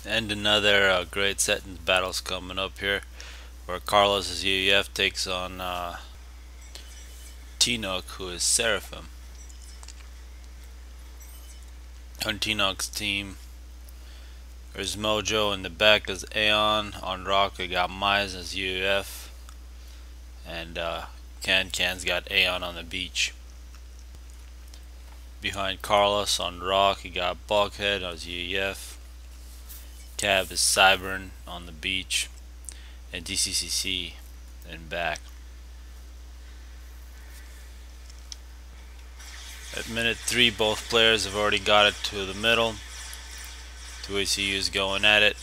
And another great Setons battles coming up here, where Carlos's UEF takes on Tnuk, who is Seraphim. On Tnuk's team, there's Mojo in the back as Aeon. On Rock, we got Mize as UEF, and Can's got Aeon on the beach. Behind Carlos on Rock, he got Baulkhead as UEF. Cab is Cybern on the beach, and DCCC in back. At minute 3, both players have already got it to the middle. Two ACUs going at it,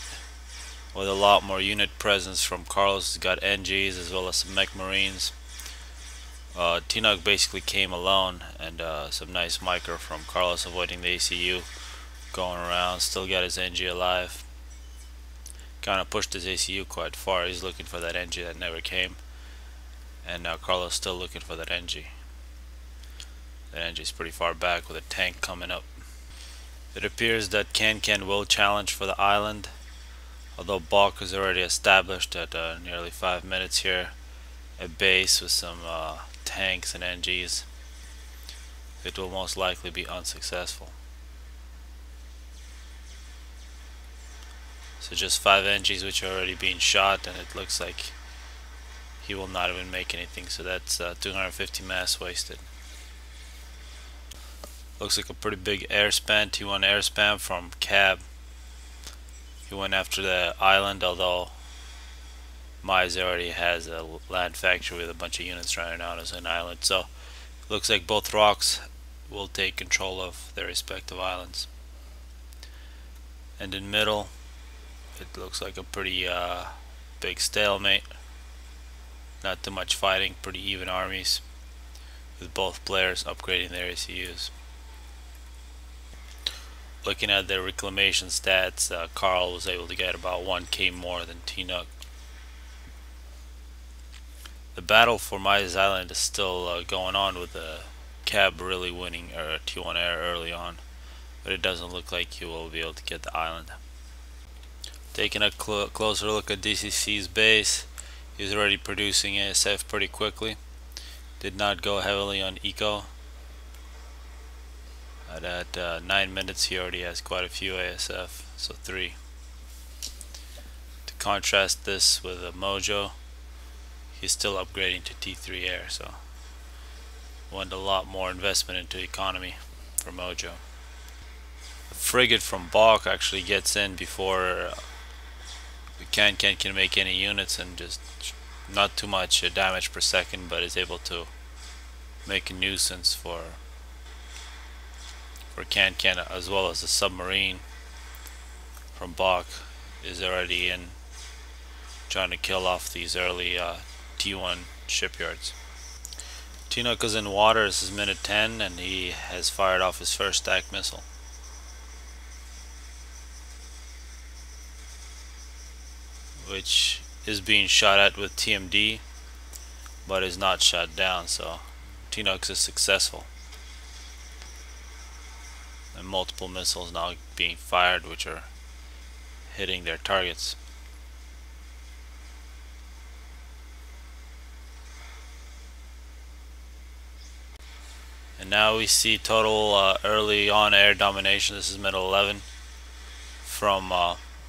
with a lot more unit presence from Carlos. He's got NGs as well as some mech marines. Tnuk basically came alone, and some nice micro from Carlos avoiding the ACU, going around. Still got his NG alive. Kind of pushed his ACU quite far. He's looking for that NG that never came, and now Carlos still looking for that NG. That NG is pretty far back with a tank coming up. It appears that Can will challenge for the island, although Balk is already established at nearly 5 minutes here. A base with some tanks and NGs. It will most likely be unsuccessful. So just 5 NGs which are already being shot, and it looks like he will not even make anything, so that's 250 mass wasted. Looks like a pretty big air spam, T1 air spam from Cab. He went after the island, although Mize already has a land factory with a bunch of units running out as an island, so looks like both rocks will take control of their respective islands. And in middle, it looks like a pretty big stalemate. Not too much fighting, pretty even armies, with both players upgrading their ACUs. Looking at their reclamation stats, Carl was able to get about 1k more than Tnuk. The battle for Mize Island is still going on, with the Cab really winning T1 Air early on, but it doesn't look like he will be able to get the island. Taking a closer look at DCC's base, he's already producing ASF pretty quickly. Did not go heavily on eco. At 9 minutes he already has quite a few ASF, so 3. To contrast this with a Mojo, he's still upgrading to T3 Air, so want a lot more investment into economy for Mojo. The frigate from Balk actually gets in before Can make any units, and just not too much damage per second, but is able to make a nuisance for Can, as well as the submarine from Balk is already in, trying to kill off these early T1 shipyards. Tnuk is in water. This is minute 10, and he has fired off his first stack missile. Which is being shot at with TMD, but is not shot down, so Tnuk is successful. And multiple missiles now being fired, which are hitting their targets. And now we see total early on air domination. This is middle 11 from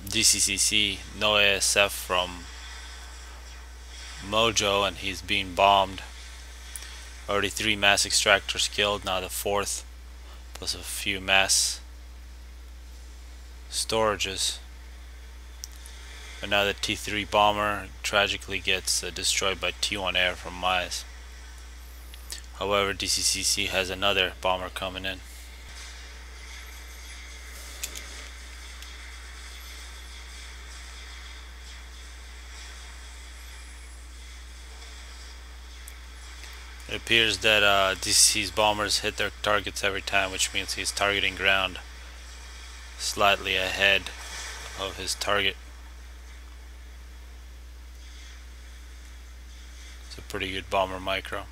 DCCC. No ASF from Mojo, and he's being bombed. Already 3 mass extractors killed, now the 4th, plus a few mass storages. And now the T3 bomber tragically gets destroyed by T1 Air from Mize. However, DCCC has another bomber coming in. It appears that DCC's bombers hit their targets every time, which means he's targeting ground slightly ahead of his target. It's a pretty good bomber micro.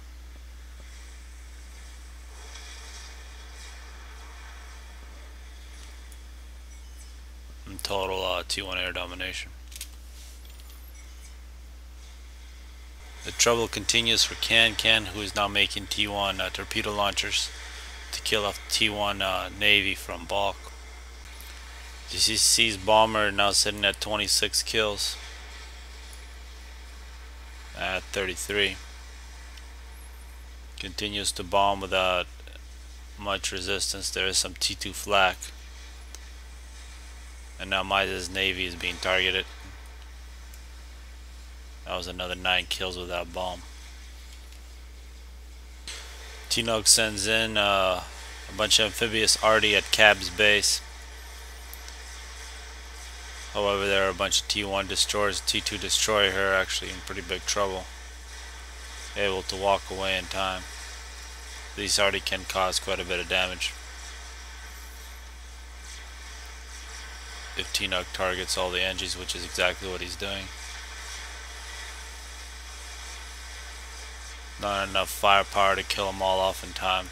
total T1 air domination. The trouble continues for Can, who is now making T1 torpedo launchers to kill off T1 Navy from Baulk. GCC's bomber now sitting at 26 kills at 33. Continues to bomb without much resistance. There is some T2 flak, and now Mize's Navy is being targeted. That was another 9 kills with that bomb. Tnuk sends in a bunch of amphibious arty at Cab's base. However, there are a bunch of T1 destroyers. T2 destroyer here actually in pretty big trouble. Able to walk away in time. These arty can cause quite a bit of damage if Tnuk targets all the NGs, which is exactly what he's doing. Not enough firepower to kill them all off in time.